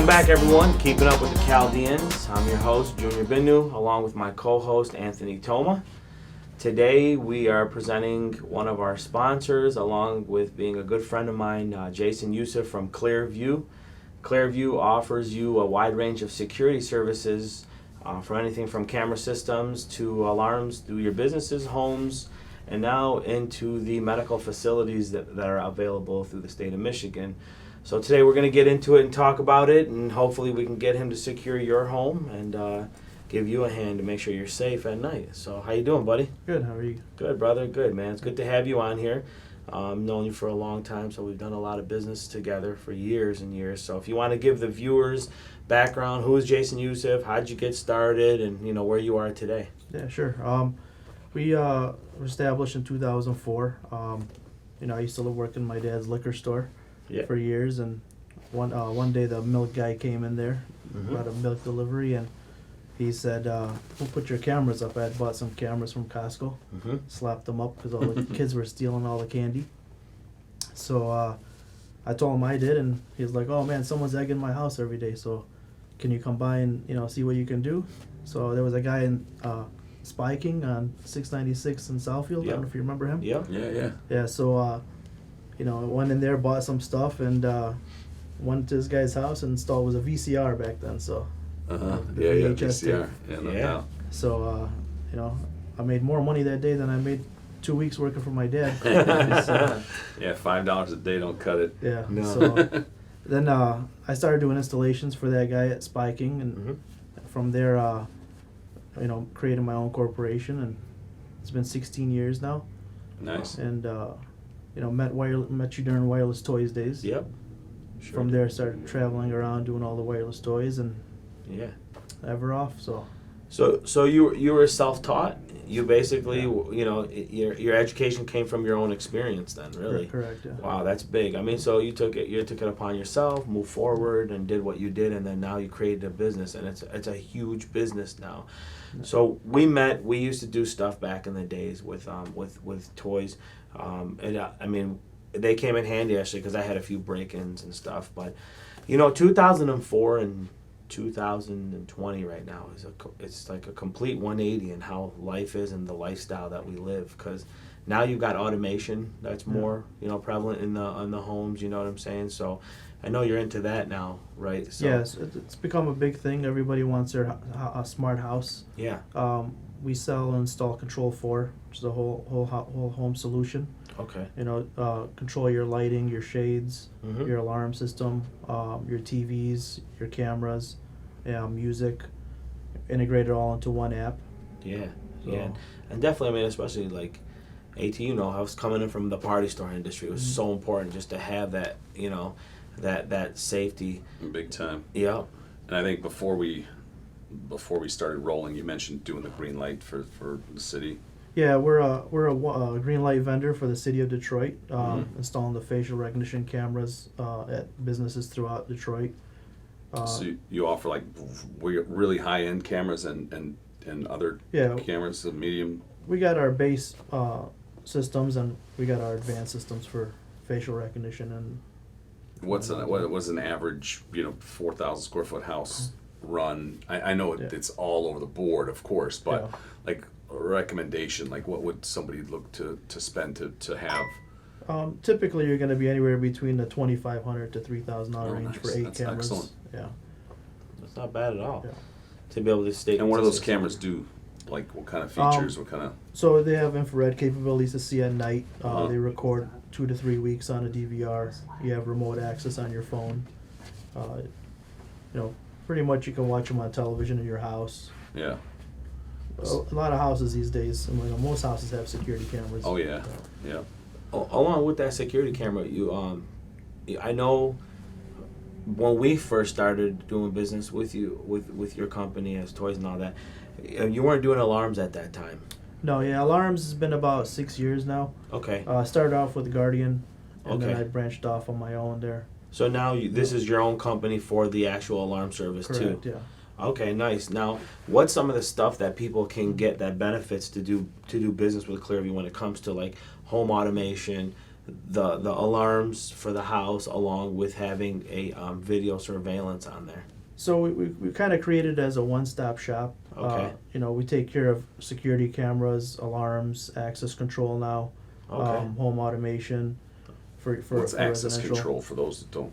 Welcome back, everyone. Keeping up with the Chaldeans. I'm your host, Omar Binno, along with my co-host, Anthony Toma. Today, we are presenting one of our sponsors, along with being a good friend of mine, Jason Yousif from Clearview. Clearview offers you a wide range of security services for anything from camera systems to alarms through your businesses, homes, and now into the medical facilities that are available through the state of Michigan. So today we're going to get into it and talk about it, and hopefully we can get him to secure your home and give you a hand to make sure you're safe at night. So how you doing, buddy? Good, how are you? Good, brother. Good, man. It's good to have you on here. Known you for a long time, so we've done a lot of business together for years and years. So if you want to give the viewers background, who is Jason Yousif, how'd you get started, and where you are today? Yeah, sure. We were established in 2004. I used to work in my dad's liquor store for years, and one day the milk guy came in there, brought a milk delivery, and he said, we'll put your cameras up. I had bought some cameras from Costco, slapped them up because all the kids were stealing all the candy. So I told him I did, and he was like, oh man, someone's egging my house every day, so can you come by and see what you can do? So there was a guy in Spiking on 696 in Southfield. I don't know if you remember him. Yeah, so I went in there, bought some stuff, and went to this guy's house and installed. It was a VCR back then, so VCR. No doubt. So I made more money that day than I made 2 weeks working for my dad. So, $5 a day don't cut it. Yeah. No. So then I started doing installations for that guy at Spiking, and from there, created my own corporation, and it's been 16 years now. Nice. And met you during Wireless Toys days. Yep. Sure. From there, started traveling around doing all the wireless toys, and ever off. So you were self-taught. You basically, your education came from your own experience. Then, really. Correct. Yeah. Wow, that's big. I mean, so you took it upon yourself, moved forward, and did what you did, and then now you created a business, and it's a huge business now. So we met. We used to do stuff back in the days with toys, and they came in handy actually because I had a few break-ins and stuff. But 2004 and 2020 right now it's like a complete 180 in how life is and the lifestyle that we live, because now you've got automation that's more prevalent in the homes. You know what I'm saying? So I know you're into that now, right? So, yes, it's become a big thing. Everybody wants a smart house. Yeah. We sell and install Control4, which is a whole home solution. Okay. Control your lighting, your shades, your alarm system, your TVs, your cameras, music, integrate it all into one app. Yeah. And definitely, especially like AT, I was coming in from the party store industry. It was so important just to have that, that safety. Big time. Yeah. And I think before we started rolling, you mentioned doing the green light for the city. Yeah, we're a green light vendor for the city of Detroit, installing the facial recognition cameras at businesses throughout Detroit. So you offer like really high end cameras and other cameras, medium. We got our base systems, and we got our advanced systems for facial recognition. And what was an average 4,000 square foot house run? I know it's all over the board, of course, but like a recommendation, like what would somebody look to spend to have? Typically, you're going to be anywhere between the $2,500 to $3,000 range for 8 That's cameras. Excellent. Yeah, that's not bad at all. Yeah. To be able to stay. And what do those cameras do? Like what kind of features? What kind of? So they have infrared capabilities to see at night. They record 2 to 3 weeks on a DVR. You have remote access on your phone. Pretty much you can watch them on television in your house. Yeah. A lot of houses these days, most houses have security cameras. Oh yeah, yeah. Along with that security camera, I know when we first started doing business with you, with your company as toys and all that, you weren't doing alarms at that time. No, alarms has been about 6 years now. Okay. I started off with Guardian, and then I branched off on my own there. So now this is your own company for the actual alarm service. Correct, too. Yeah. Okay, nice. Now, what's some of the stuff that people can get that benefits to do business with Clearview when it comes to like home automation, the alarms for the house, along with having a video surveillance on there. So we kind of created it as a one-stop shop. Okay. We take care of security cameras, alarms, access control now, Okay. home automation for What's access residential. control for those that don't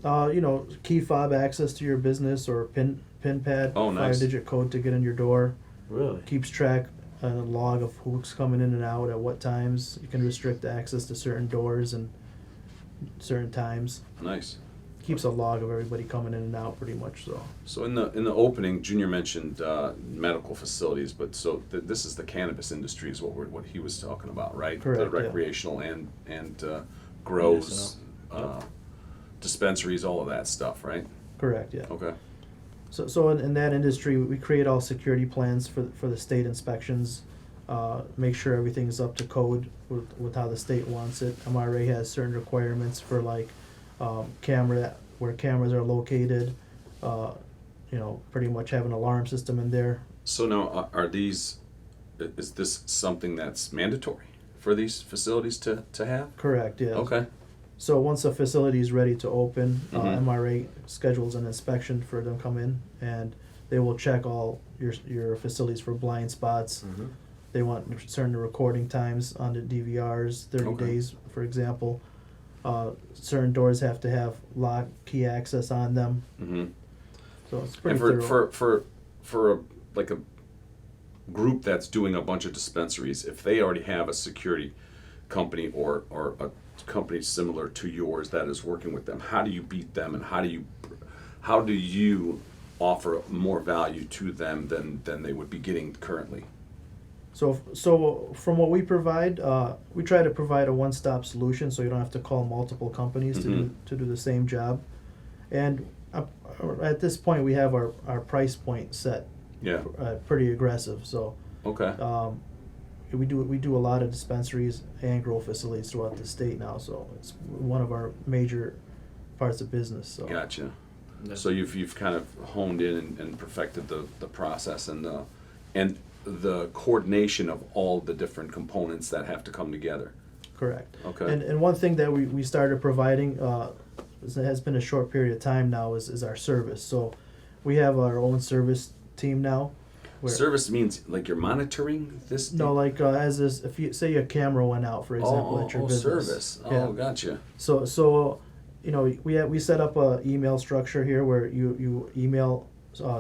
know? Key fob access to your business or pin pad, Oh, nice. 5-digit code to get in your door. Really? Keeps track and a log of who's coming in and out at what times. You can restrict access to certain doors and certain times. Nice. Keeps a log of everybody coming in and out pretty much. So in the opening, Junior mentioned medical facilities, but this is the cannabis industry is what he was talking about, right? Correct, The yeah. recreational and grows, dispensaries, all of that stuff, right? Correct, yeah. Okay. So in that industry, we create all security plans for the state inspections, make sure everything's up to code with how the state wants it. MRA has certain requirements for where cameras are located, pretty much have an alarm system in there. So now, is this something that's mandatory for these facilities to have? Correct, yeah. Okay. So once a facility is ready to open, Mhm. MRA schedules an inspection for them to come in, and they will check all your facilities for blind spots. Mm-hmm. They want certain recording times on the DVRs, 30 Okay. days, for example. Certain doors have to have lock key access on them, Mm-hmm. so it's pretty And thorough. for a group that's doing a bunch of dispensaries, if they already have a security company or a company similar to yours that is working with them, how do you beat them, and how do you offer more value to them than they would be getting currently? So from what we provide, we try to provide a one-stop solution, so you don't have to call multiple companies Mhm. to do the same job. And at this point, we have our price point set Yeah. pretty aggressive. So Okay. we do a lot of dispensaries and grow facilities throughout the state now. So it's one of our major parts of business. So Gotcha. Yeah. So you've kind of honed in and perfected the process and the coordination of all the different components that have to come together. correct. Okay. And one thing that we started providing, it has been a short period of time now, is our service. So we have our own service team now. where- Service means like you're monitoring this? No, like if you say your camera went out, for example, at your business. Service. Yeah. Oh, gotcha. So we set up a email structure here where you email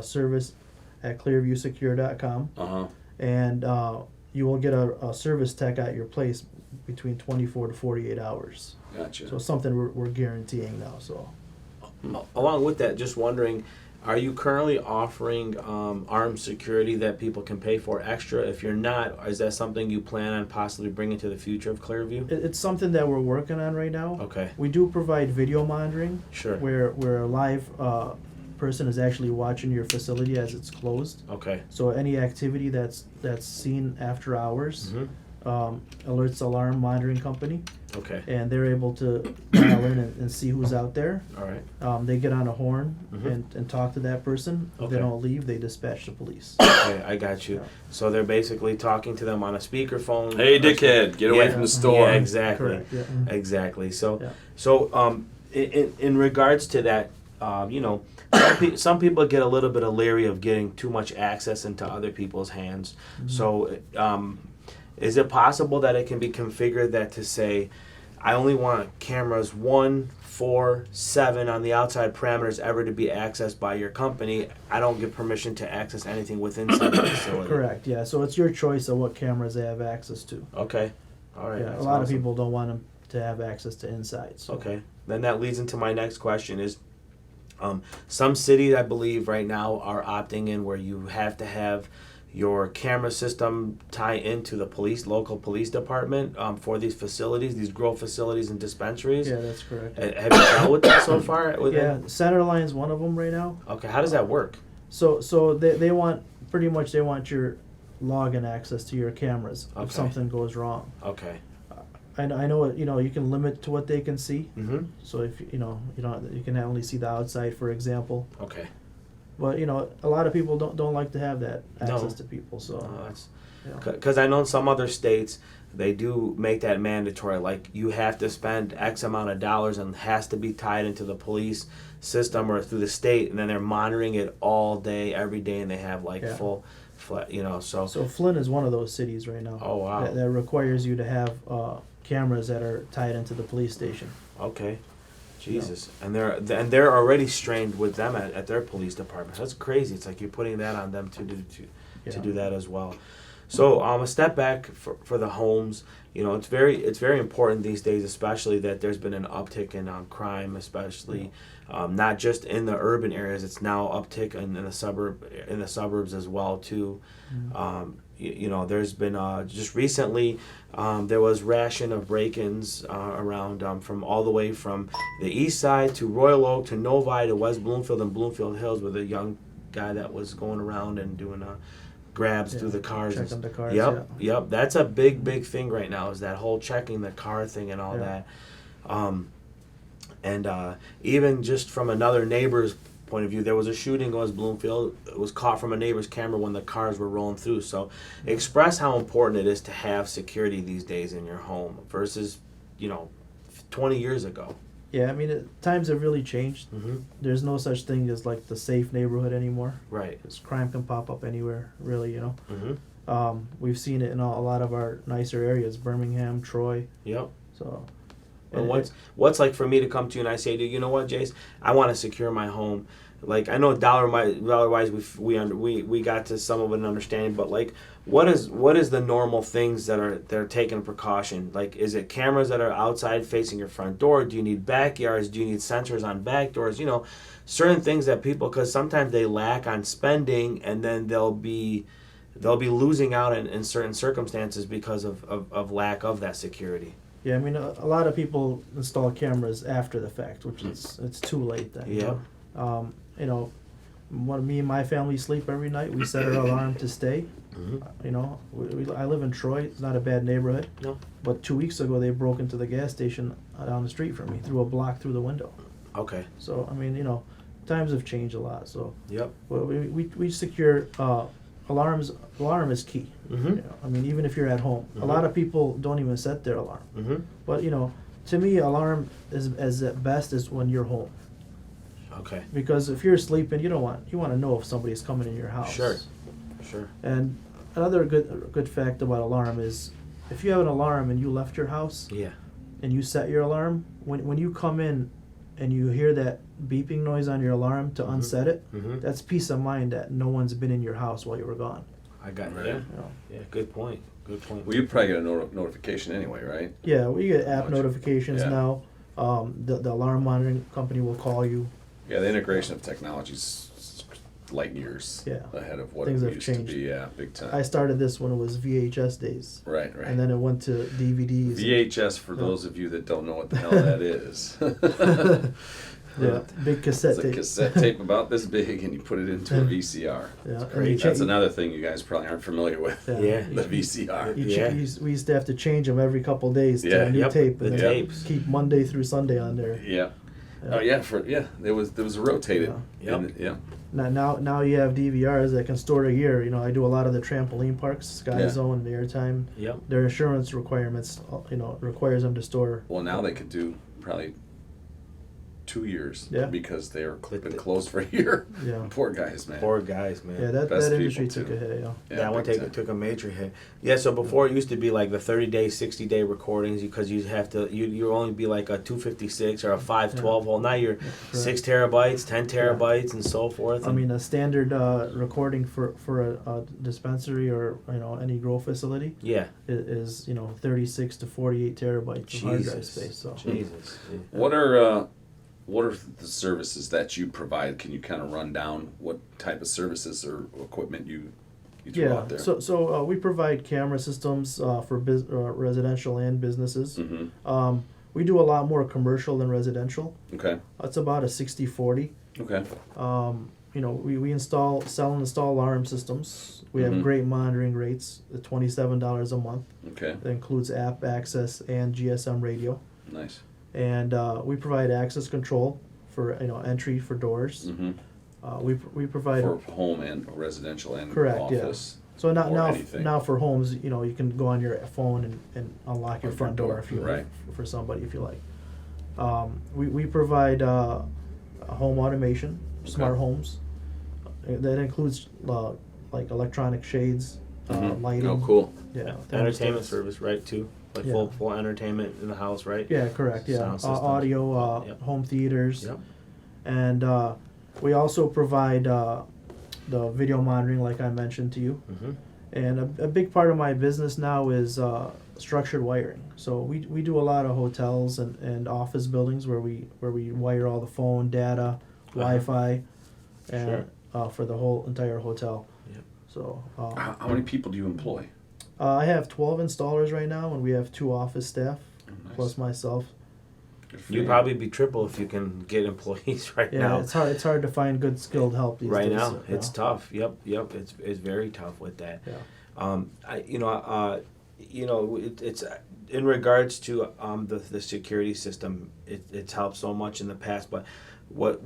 service@clearviewsecure.com, Uh-huh. and you will get a service tech at your place between 24 to 48 hours. Gotcha. So it's something we're guaranteeing now. So Along with that, just wondering, are you currently offering armed security that people can pay for extra? If you're not, is that something you plan on possibly bringing to the future of Clearview? it's something that we're working on right now. Okay, We do provide video monitoring sure. where a live person is actually watching your facility as it's closed. Okay. So any activity that's seen after hours Mhm. alerts alarm monitoring company, Okay. and they're able to dial in and see who's out there. All right. They get on a horn Mhm. and talk to that person. If Okay. they don't leave, they dispatch the police. Okay, I got you. Yeah. So they're basically talking to them on a speakerphone. Hey, dickhead, get away Yeah. from the store. Yeah, exactly. Correct. Yeah. Mhm. Exactly. So, Yeah. in regards to that, some people get a little bit leery of getting too much access into other people's hands. Mm-hmm. So, is it possible that it can be configured that to say, I only want cameras 1, 4, 7 on the outside parameters ever to be accessed by your company. I don't give permission to access anything within the facility. Correct. Yeah. So it's your choice of what cameras they have access to. Okay. All right. Yeah. A that's lot of awesome. people don't want them to have access to inside. So. Okay. Then that leads into my next question is, some cities, I believe, right now are opting in where you have to have your camera system tie into the local police department for these facilities, these grow facilities and dispensaries. Yeah, that's correct. Have you dealt with that so far? Yeah, Centerline's one of them right now. Okay. How does that work? So they want pretty much they want your login access to your cameras Okay. if something goes wrong. Okay. I know you can limit to what they can see. Mm-hmm. So if you can only see the outside, for example. Okay. But a lot of people don't like to have that access No. to people. So Because I know in some other states they do make that mandatory. Like you have to spend X amount of dollars and has to be tied into the police system or through the state, and then they're monitoring it all day, every day, and they have like full, So Flint is one of those cities right now. Oh wow. That requires you to have cameras that are tied into the police station. Okay. Jesus, and they're already strained with them at their police department. That's crazy. It's like you're putting that on them to do that as well. So a step back for the homes. It's very important these days, especially that there's been an uptick in crime, especially not just in the urban areas. It's now uptick in the suburbs as well too. Mm-hmm. There's been just recently there was ration of break-ins around from all the way from the east side to Royal Oak to Novi to West Bloomfield and Bloomfield Hills with a young guy that was going around and doing grabs through the cars. Checking the cars. Yep. That's a big thing right now, is that whole checking the car thing and all that. And even just from another neighbor's point of view, there was a shooting in West Bloomfield. It was caught from a neighbor's camera when the cars were rolling through. So express how important it is to have security these days in your home versus 20 years ago. Yeah, I mean, times have really changed. Mm-hmm. There's no such thing as like the safe neighborhood anymore. Right. Because crime can pop up anywhere, really. Mm-hmm. We've seen it in a lot of our nicer areas, Birmingham, Troy. Yep. So. And what's like for me to come to you and I say to you, you know what, Jace, I want to secure my home. Like I know dollar wise we got to some of an understanding, but like what is the normal things that are taking precaution? Like is it cameras that are outside facing your front door? Do you need backyards? Do you need sensors on back doors? Certain things that people, because sometimes they lack on spending, and then they'll be losing out in certain circumstances because of lack of that security. Yeah, I mean, a lot of people install cameras after the fact, which it's too late then. Yeah. When me and my family sleep every night, we set our alarm to stay. Mm-hmm. I live in Troy. It's not a bad neighborhood. No. But 2 weeks ago, they broke into the gas station down the street from me, threw a block through the window. Okay. So, I mean, times have changed a lot. So, Yep. well, we secure alarms. Alarm is key. Mm-hmm. I mean, even if you're at home, a lot of people don't even set their alarm. Mm-hmm. But to me, alarm is at best is when you're home. Okay. Because if you're sleeping, you want to know if somebody's coming in your house. Sure. And another good fact about alarm is, if you have an alarm and you left your house, and you set your alarm, when you come in and you hear that beeping noise on your alarm to unset it, that's peace of mind that no one's been in your house while you were gone. I got Right. Yeah. Good point. Well, you probably get a notification anyway, right? Yeah, we get app notifications Yeah. now. The alarm monitoring company will call you. Yeah, the integration of technology's light years ahead of what Things it have used changed. to be. Yeah, big time. I started this when it was VHS days. Right. And then it went to DVDs. VHS, for those of you that don't know what the hell that is. Yeah, big cassette It's a tape. cassette tape about this big, and you put it into a VCR. Yeah, great. That's another thing you guys probably aren't familiar with. Yeah. The VCR. We used to have to change them every couple days to Yeah. a new Yep, tape. the And then tapes. keep Monday through Sunday on there. Yeah. Oh yeah, there was a rotated. Yeah. and- yeah. Now you have DVRs that can store a year. I do a lot of the trampoline parks, Sky Yeah. Zone, Maritime. Yep. Their insurance requirements, requires them to store. Well, now they could do probably 2 years. Yeah. Because they're been closed for a year. Yeah. Poor guys, man. Poor guys, man. Yeah, that Best industry people, took too. a hit. Yeah, That one big time. took a major hit. Yeah, so before it used to be like the 30-day, 60-day recordings, because you have to you only be like a 256 or a 512 hole. Now you're 6 terabytes, 10 terabytes, and so forth. I mean, a standard recording for a dispensary or any grow facility yeah, is 36 to 48 terabytes of hard drive Jesus. space. So Jesus. What are the services that you provide? Can you kind of run down what type of services or equipment you throw out there? So we provide camera systems for residential and businesses. Mm-hmm. We do a lot more commercial than residential. Okay. It's about a 60-40. Okay. We install alarm systems. We have Mhm. great monitoring rates, at $27 a month. Okay. That includes app access and GSM radio. Nice. And we provide access control for entry for doors. Mm-hmm. we provide For home and residential and Correct, yeah. office. so or now anything. now for homes, you know, you can go on your phone and unlock your Unlock front your door door, if you right. like, for somebody if you like. We provide home automation, smart homes. That includes like electronic shades, lighting. Oh, cool. Yeah, Entertainment thermostats. service, right? Too, like Yeah. full entertainment in the house, right? Yeah, correct. Yeah, Sound systems. audio, Yep. home theaters, Yep. and we also provide the video monitoring, like I mentioned to you. Mm-hmm. And a big part of my business now is structured wiring. So we do a lot of hotels and office buildings where we wire all the phone data, Wi-Fi, and for the whole entire hotel. Yep. So How many people do you employ? I have 12 installers right now, and we have 2 office staff Nice. plus myself. Good for You'd you. probably be triple if you can get employees right Yeah, now. it's hard to find good skilled help these Right days. now, so, it's yeah. tough. Yep. It's very tough with that. Yeah. It's in regards to the security system. It's helped so much in the past, but what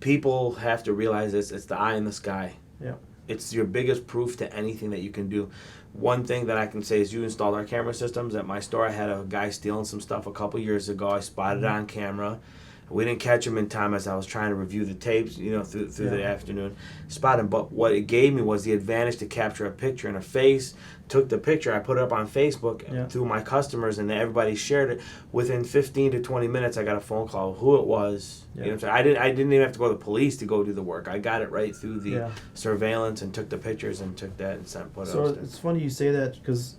people have to realize is it's the eye in the sky. Yeah. It's your biggest proof to anything that you can do. One thing that I can say is you installed our camera systems at my store. I had a guy stealing some stuff a couple years ago. I spotted it on camera. We didn't catch him in time as I was trying to review the tapes, through the Yeah. afternoon. Spot him, but what it gave me was the advantage to capture a picture and a face. Took the picture, I put it up on Facebook through my customers, and everybody shared it. Within 15 to 20 minutes, I got a phone call of who it was. Yeah. You know what I'm saying? I didn't even have to go to the police to go do the work. I got it right through the surveillance and took the pictures and took that and sent put it So up. it's funny you say that because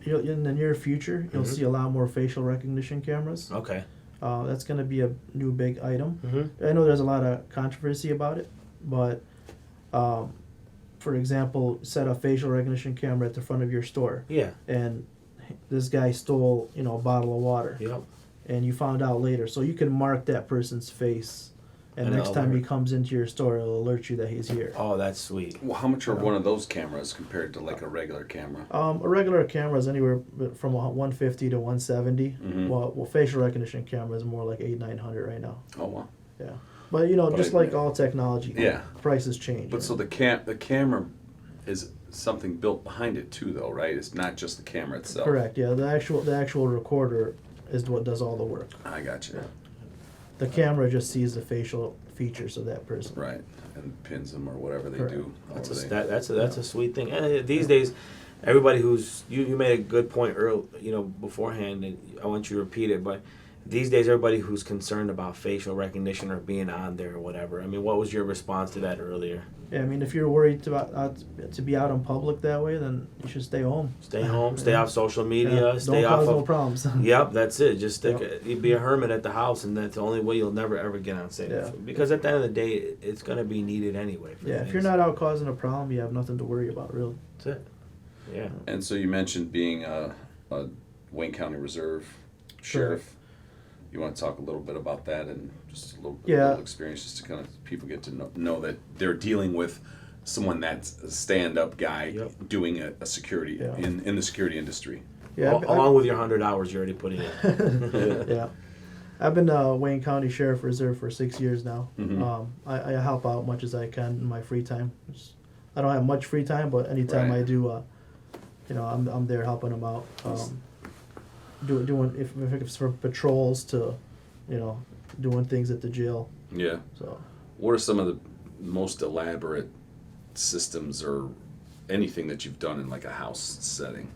in the near future you'll see a lot more facial recognition cameras. Okay. That's going to be a new big item. Mm-hmm. I know there's a lot of controversy about it, but for example, set a facial recognition camera at the front of your store, Yeah. and this guy stole a bottle of water, Yep. and you found out later. So you can mark that person's face, and And next it'll time he alert. comes into your store, it'll alert you that he's here. Oh, that's sweet. Well, how much are one of those cameras compared to like a regular camera? A regular camera is anywhere from 150 to 170. Mhm. Well, facial recognition camera is more like 800-900 right now. Oh wow. Yeah, but just like all technology, Yeah. prices change. But so the camera is something built behind it too, though, right? It's not just the camera itself. Correct. Yeah, the actual recorder is what does all the work. I got you. Yeah. The camera just sees the facial features of that person. Right, and pins them or whatever they Correct. do. That's however a sweet thing. And these days, everybody who's you made a good point early, beforehand, and I want you to repeat it. But these days, everybody who's concerned about facial recognition or being on there or whatever. I mean, what was your response to that earlier? Yeah, I mean, if you're worried to be out in public that way, then you should stay home. Stay home, stay off social media, Yeah, stay don't off cause of. no problems. Yep, that's it. Just Yep. you be a hermit at the house, and that's the only way you'll never ever get on safe. Yeah. Because at the end of the day, it's gonna be needed anyway. For Yeah, if things. you're not out causing a problem, you have nothing to worry about, really. That's it. Yeah. And so you mentioned being a Wayne County Reserve sheriff. You want to talk a little bit about that and just a little experience, just to kind of people get to know that they're dealing with someone that's a stand-up guy doing a security in the security industry. Yeah, Along with your 100 hours you're already putting in. Yeah. I've been Wayne County Sheriff Reserve for 6 years now. Mhm. I help out much as I can in my free time. I don't have much free time, but anytime Right. I do, I'm there helping them out. Doing if it's for patrols to, doing things at the jail. Yeah. So What are some of the most elaborate systems or anything that you've done in like a house setting?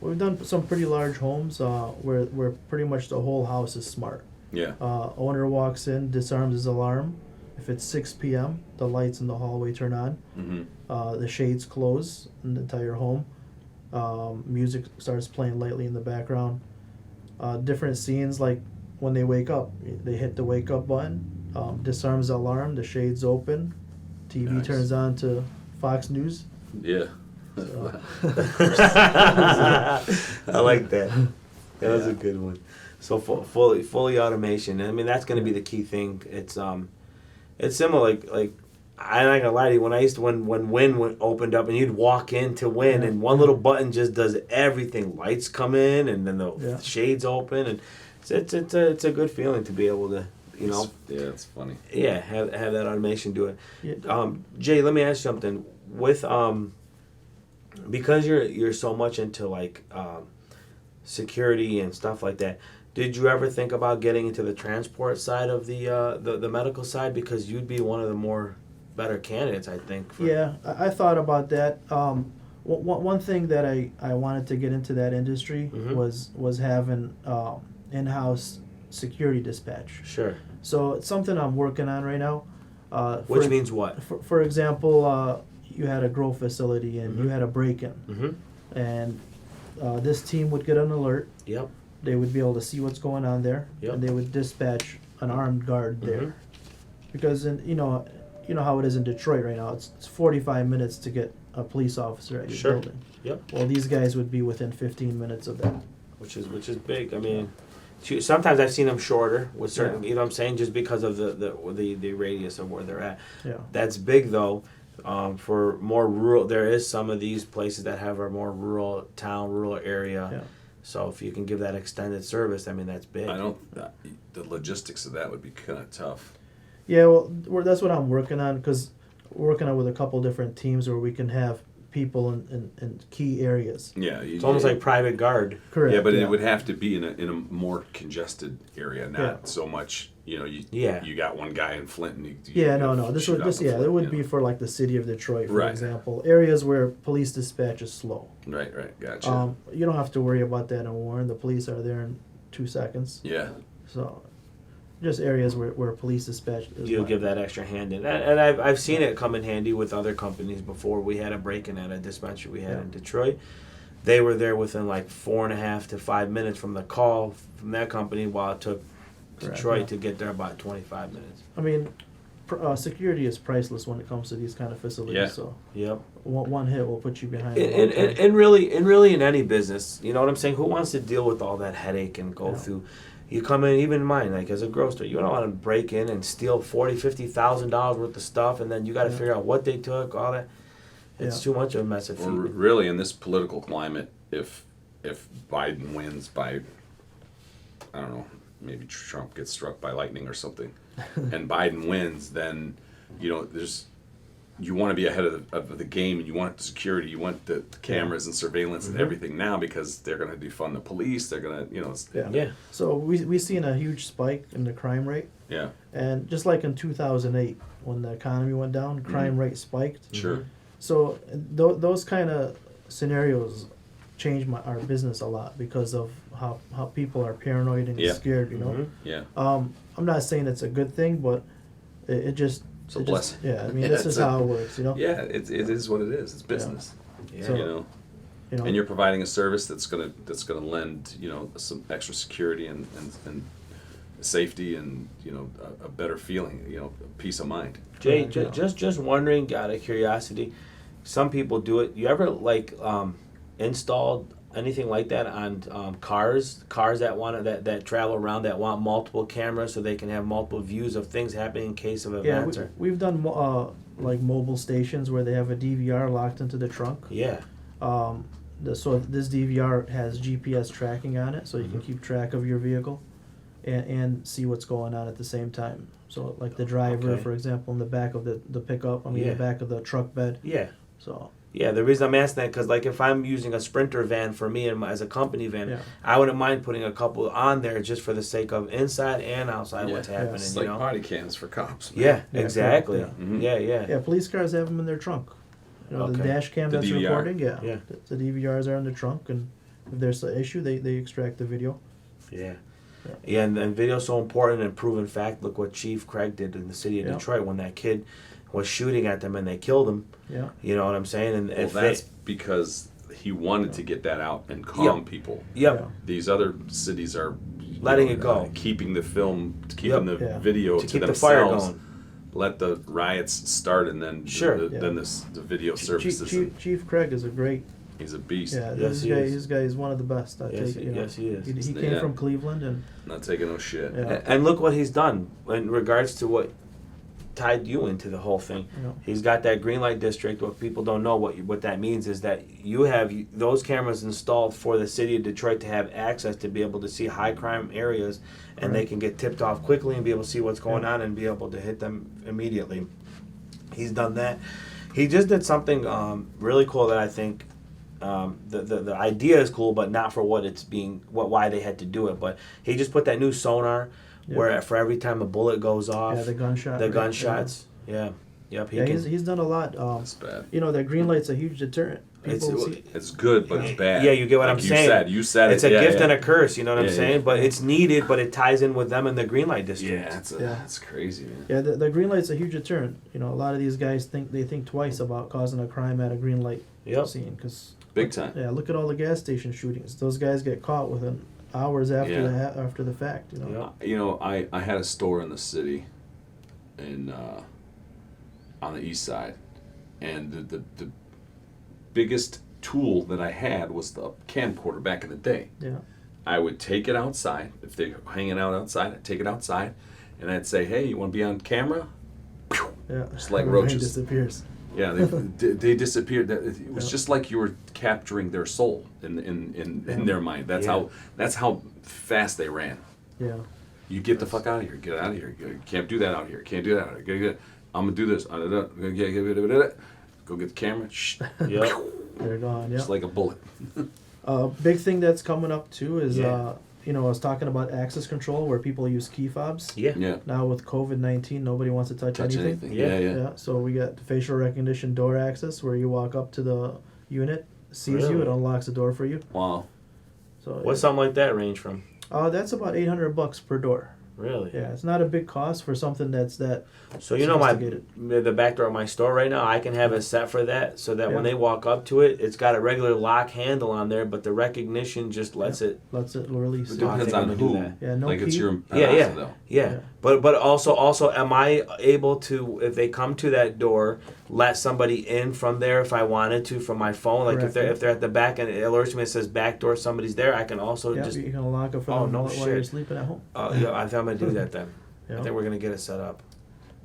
we've done some pretty large homes where pretty much the whole house is smart. Yeah. Owner walks in, disarms his alarm. If it's 6 p.m., the lights in the hallway turn on. Mm-hmm. The shades close in the entire home. Music starts playing lightly in the background. Different scenes, like when they wake up, they hit the wake up button, disarms the alarm, the shades open, TV Nice. turns on to Fox News. Yeah. So, I like that. That was a good one. So fully automation. I mean, that's going to be the key thing. It's similar. Like I'm not gonna lie to you. When I used to when Win opened up and you'd walk in to Win and one little button just does everything. Lights come in and then the shades open and it's a good feeling to be able to you know. Yeah, it's funny. Yeah, have that automation do it. Yeah. Jay, let me ask you something. With because you're so much into like security and stuff like that, did you ever think about getting into the transport side of the medical side? Because you'd be one of the more better candidates, I think. Yeah, I thought about that. One thing that I wanted to get into that industry was having in-house security dispatch. Sure. So it's something I'm working on right now. Which means what? For example, you had a grow facility and you had a break-in, and this team would get an alert. Yep. They would be able to see what's going on there, Yep. and they would dispatch an armed guard there. Because you know how it is in Detroit right now. It's 45 minutes to get a police officer at your Sure. building. Yep. Well, these guys would be within 15 minutes of that. Which is big. I mean, sometimes I've seen them shorter with certain. You know what I'm saying? Just because of the radius of where they're at. Yeah. That's big though. For more rural, there is some of these places that have a more rural town, rural area. Yeah. So if you can give that extended service, I mean that's big. I don't. The logistics of that would be kind of tough. Yeah, well, that's what I'm working on, because we're working on with a couple different teams where we can have people in key areas. Yeah, It's almost like private guard. Correct. Yeah, but it would have to be in a more congested area, not Yeah. so much. You know, you Yeah. you got one guy in Flint, and you Yeah, you no. This shoot would out the it Flint, would you be know. for like the city of Detroit, for Right. example, areas where police dispatch is slow. Right, gotcha. You don't have to worry about that in Warren. The police are there in 2 seconds. Yeah, So, just areas where police dispatch is. You'll give that extra hand in, and I've seen it come in handy with other companies before. We had a break-in at a dispensary we had in Detroit. They were there within like 4.5 to 5 minutes from the call from that company, while it took Correct, Detroit yeah. to get there about 25 minutes. I mean, security is priceless when it comes to these kind of facilities. Yeah. So Yep. one hit will put you behind. a long time. And really in any business, you know what I'm saying? Who wants to deal with all that headache and go through? You come in, even mine, like as a grocer, you don't want to break in and steal $40,000-$50,000 worth of stuff, and then you got to figure out what they took, all that. It's too much of a mess. or really in this political climate, if Biden wins by, I don't know, maybe Trump gets struck by lightning or something, and Biden wins, then you want to be ahead of the game, and you want the security, you want the cameras and surveillance and everything now, because they're going to defund the police. They're going to, Yeah. So we seen a huge spike in the crime rate, yeah, and just like in 2008 when the economy went down, crime rate spiked. sure, So those kind of scenarios change our business a lot because of how people are paranoid and Yeah. scared. You know. yeah, I'm not saying it's a good thing, but it just. it's a blessing. Yeah, I mean, Yeah, this is it's how it works, you know. Yeah, it is what it is. It's business, Yeah. So- you know. You know. And you're providing a service that's gonna lend, some extra security and safety and a better feeling, peace of mind. Jay, Yeah. just wondering, out of curiosity, some people do it. You ever installed anything like that on cars that travel around, that want multiple cameras so they can have multiple views of things happening in case of Yeah, events? we've done like mobile stations where they have a DVR locked into the trunk. Yeah. So this DVR has GPS tracking on it, so you can keep track of your vehicle, and see what's going on at the same time. So like the driver, Okay. for example, in the back of the pickup, Yeah. the back of the truck bed. Yeah. So Yeah, the reason I'm asking that, because like if I'm using a Sprinter van for me and as a company van, Yeah. I wouldn't mind putting a couple on there just for the sake of inside and outside what's happening. It's You like know? body cams for cops. man. Yeah, Yeah, exactly. correct, Yeah, yeah. yeah, police cars have them in their trunk. You know, the Okay. dash cam The that's DVR. recording. Yeah. Yeah. The DVRs are in the trunk, and if there's an issue, they extract the video. Yeah. Yeah, and video's so important and proven fact. Look what Chief Craig did in the city of Yeah. Detroit when that kid was shooting at them and they killed him. Yeah. You know what I'm saying? And Well, if that's they, because he wanted to get that out and calm people. yep, Yeah. These other cities are Letting it go. keeping the film, keeping the Yeah. video to to keep the themselves. fire going. Let the riots start, and then Sure. then the video surfaces. Chief Craig is a great. He's a beast. Yeah, Yes, this guy is one of the best. Yes, yes, he is. He came Yeah. from Cleveland, and Not taking no shit. Yeah. And look what he's done in regards to what tied you into the whole thing. Yeah. He's got that green light district. What people don't know, what that means is that you have those cameras installed for the city of Detroit to have access to be able to see high crime areas, and they can get tipped off quickly and be able to see what's going on and be able to hit them immediately. He's done that. He just did something really cool that I think the idea is cool, but not for what it's being, why they had to do it. But he just put that new sonar where for every time a bullet goes off, the gunshot. the gunshots. Yeah. Yep. He's done a lot. That's bad. You know, that green light's a huge deterrent. It's good, but it's bad. Yeah, you get what like I'm saying. You said it's it. a gift and a curse. You know what I'm saying? Yeah. But it's needed. But it ties in with them in the green light district. Yeah, that's crazy, man. Yeah, the green light's a huge deterrent. You know, a lot of these guys think twice about causing a crime at a green light scene. Cause big time. Yeah, look at all the gas station shootings. Those guys get caught within hours after the fact. You know. You know, I had a store in the city, in on the east side, and the biggest tool that I had was the camcorder back in the day. Yeah. I would take it outside. If they're hanging out outside, I'd take it outside, and I'd say, "Hey, you want to be on camera?" Yeah. Just like Everybody roaches. disappears. Yeah, they disappeared. It was just like you were capturing their soul in their mind. That's how fast they ran. Yeah. You get the fuck out of here. Get out of here. You can't do that out here. Can't do that out here. I'm gonna do this. Go get the camera. Yep. They're gone. Yeah. Just like a bullet. Big thing that's coming up too is Yeah. you know, I was talking about access control where people use key fobs. Yeah. Yeah. Now with COVID-19, nobody wants to touch anything. Yeah. So we got the facial recognition door access where you walk up to the unit, sees you, it unlocks the door for you. Wow. So What's something like that range from? that's about $800 per door. Really? Yeah, it's not a big cost for something that's that. So you know the back door of my store right now, I can have it set for that, so that when they walk up to it, it's got a regular lock handle on there, but the recognition just lets it release. It depends on who. Yeah, no like key. it's your though. Yeah. But also am I able to, if they come to that door, let somebody in from there if I wanted to from my phone? Like if they're at the back and it alerts me, it says back door, somebody's there, I can also just. You can unlock it for them while you're sleeping at home. Yeah, I think I'm gonna do that then. Yeah. I think we're gonna get it set up.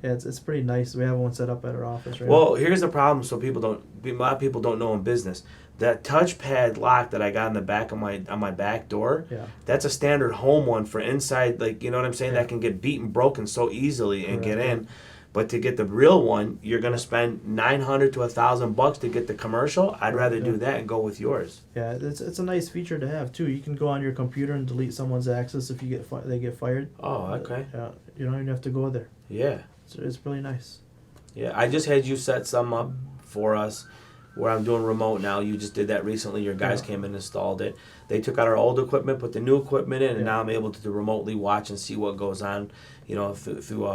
Yeah, it's pretty nice. We have one set up at our office right Well, here's the problem. So a lot of people don't know in business. That touchpad lock that I got in the back of my back door, that's a standard home one for inside. Like, you know what I'm saying? That can get beaten, broken so easily and get in. But to get the real one, you're gonna spend $900 to $1,000 to get the commercial. I'd rather do that and go with yours. Yeah, it's a nice feature to have too. You can go on your computer and delete someone's access if you they get fired. Oh, okay. You don't even have to go there. Yeah. It's really nice. Yeah, I just had you set some up for us where I'm doing remote now. You just did that recently. Your guys came and installed it. They took out our old equipment, put the new equipment in, and now I'm able to remotely watch and see what goes on, you know, through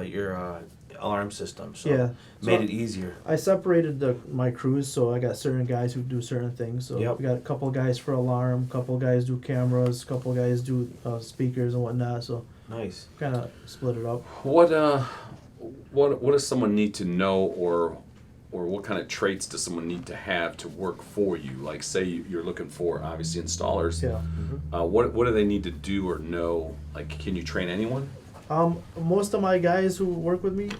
your alarm system. So made it easier. I separated my crews, so I got certain guys who do certain things. So we got a couple of guys for alarm, couple of guys do cameras, couple of guys do speakers and whatnot. So nice. Kind of split it up. What does someone need to know, or what kind of traits does someone need to have to work for you? Like, say you're looking for obviously installers. Yeah. What do they need to do or know? Like, can you train anyone? Most of my guys who work with me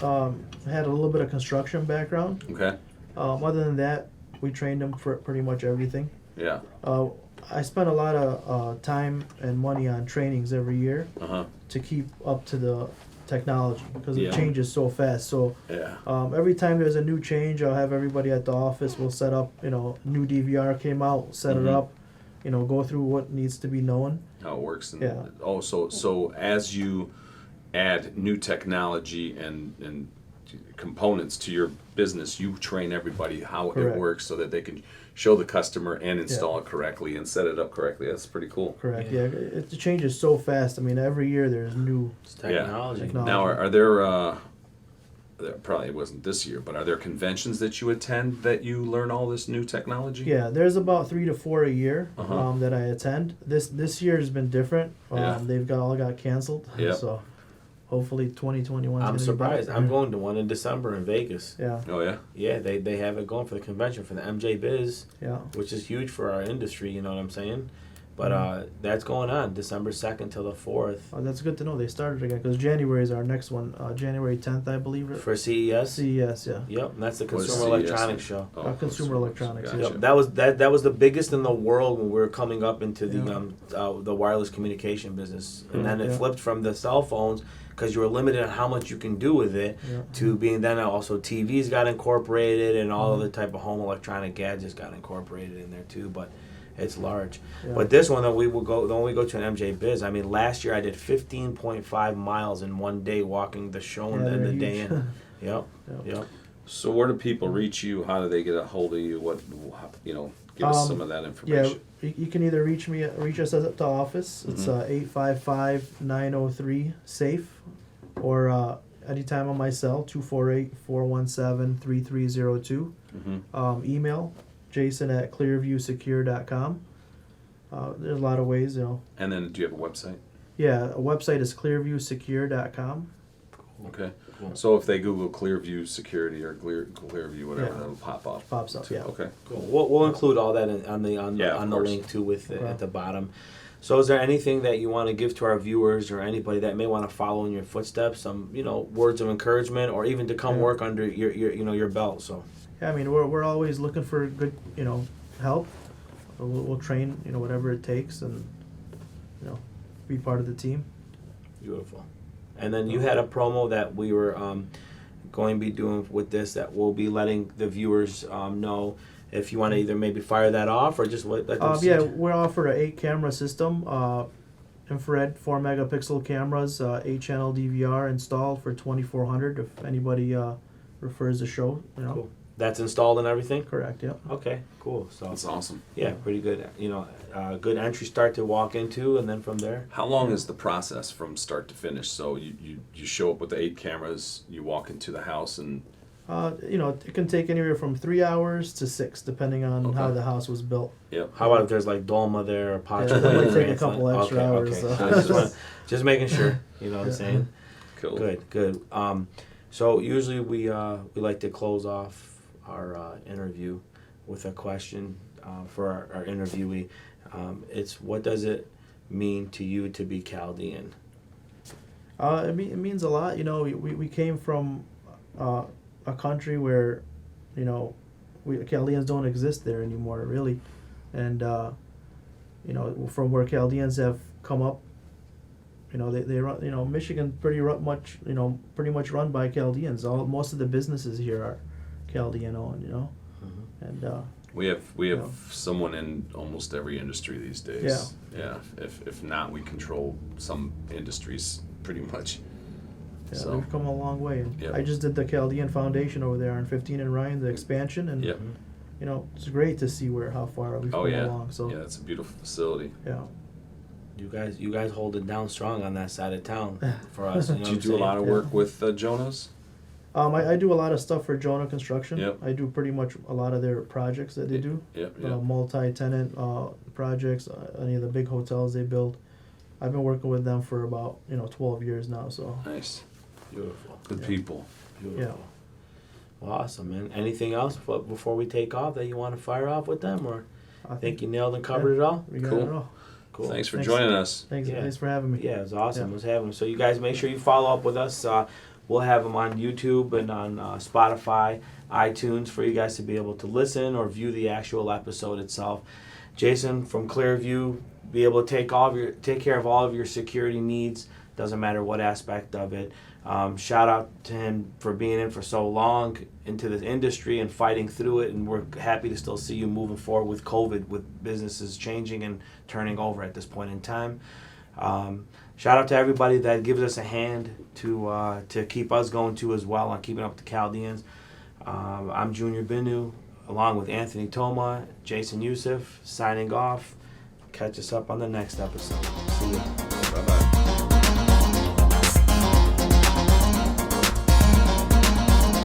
had a little bit of construction background. Okay. Other than that, we trained them for pretty much everything. Yeah. I spend a lot of time and money on trainings every year to keep up to the technology because it changes so fast. So every time there's a new change, I'll have everybody at the office. We'll set up, new DVR came out, set it up, go through what needs to be known. How it works. And so as you add new technology and components to your business, you train everybody how it works so that they can show the customer and install it correctly and set it up correctly. That's pretty cool. Correct. Yeah, it changes so fast. I mean, every year there's new technology. Now, are there probably it wasn't this year, but are there conventions that you attend that you learn all this new technology? Yeah, there's about 3 to 4 a year that I attend. This year has been different. They've all got canceled. So hopefully 2021. I'm surprised. I'm going to one in December in Vegas. Yeah. Oh yeah. Yeah, they have it going for the convention for the MJ Biz. Yeah. Which is huge for our industry. You know what I'm saying? But that's going on December 2nd till the 4th. Oh, that's good to know. They started again because January is our next one. January 10th, I believe. For CES? CES, yeah. Yep, and that's the What is Consumer CES? Electronics Show. Consumer electronics, Gotcha. Yep, that was the biggest in the world when we were coming up into the wireless communication business, and then it flipped from the cell phones because you were limited on how much you can do with it to being then also TVs got incorporated and all other type of home electronic gadgets got incorporated in there too. But it's large. Yeah. But this one that we will go when we go to an MJ Biz. I mean, last year I did 15.5 miles in one day walking the show and then the day in. Yep. So where do people reach you? How do they get a hold of you? Give us some of that information. Yeah, you can either reach us at the office. It's 855-903-SAFE, or anytime on my cell, 248-417-3302. Email jason@clearviewsecure.com. There's a lot of ways, And then do you have a website? Yeah, a website is clearviewsecure.com. Okay. Cool. So if they Google Clearview Security or Clearview, whatever, that'll pop up. Pops up, yeah. Okay. Cool. We'll include all that on the course. link too at the bottom. So is there anything that you want to give to our viewers or anybody that may want to follow in your footsteps? Some words of encouragement or even to come work under your belt. So. Yeah, I mean we're always looking for good help. We'll train whatever it takes and be part of the team. Beautiful. And then you had a promo that we were going to be doing with this that we'll be letting the viewers know if you want to either maybe fire that off or just let them we're offered an 8-camera system, infrared 4 megapixel cameras, 8-channel DVR installed for $2,400 if anybody refers the show. Cool. That's installed and everything? Correct, yeah. Okay, cool. So That's awesome. yeah, pretty good. Good entry start to walk into, and then from there. How long is the process from start to finish? So you show up with the 8 cameras, you walk into the house, and it can take anywhere from 3 hours to 6, depending on how the house was built. Yep. How about if there's like Dolma there or Pacha? Yeah, that might take a couple extra hours. Okay. So. Just making sure. You know what I'm saying? Cool. Good. So usually we like to close off our interview with a question for our interviewee. It's what does it mean to you to be Chaldean? It means a lot. We came from a country where, Chaldeans don't exist there anymore, really, and from where Chaldeans have come up, they run. Michigan pretty much run by Chaldeans. Most of the businesses here are Chaldean owned, and we have someone in almost every industry these days. Yeah. If not, we control some industries pretty much. Yeah, So we've come a long way. And Yep. I just did the Chaldean Foundation over there on 15 and Ryan, the expansion, and Yep. it's great to see how far we've come along. So yeah, it's a beautiful facility. yeah. You guys hold it down strong on that side of town for us. Do you do a lot of work with Jonas? I do a lot of stuff for Jonah Construction. Yep. I do pretty much a lot of their projects that they do. Yep. Multi-tenant projects, any of the big hotels they build. I've been working with them for about 12 years now. So Nice. Beautiful. Good people. Beautiful. Yeah. Well, awesome, man. Anything else before we take off that you want to fire off with them, or I think you nailed and covered it all? We got Cool. it all. Cool. Thanks for joining us. Thanks. Yeah. Thanks for having me. Yeah, it was awesome. Yeah. It was having. So you guys make sure you follow up with us. We'll have them on YouTube and on Spotify, iTunes for you guys to be able to listen or view the actual episode itself. Jason from Clearview, be able to take care of all of your security needs. Doesn't matter what aspect of it. Shout out to him for being in for so long into this industry and fighting through it, and we're happy to still see you moving forward with COVID, with businesses changing and turning over at this point in time. Shout out to everybody that gives us a hand to keep us going too as well on keeping up with the Chaldeans. I'm Junior Binno, along with Anthony Toma, Jason Yousif, signing off. Catch us up on the next episode. See ya. Bye-bye.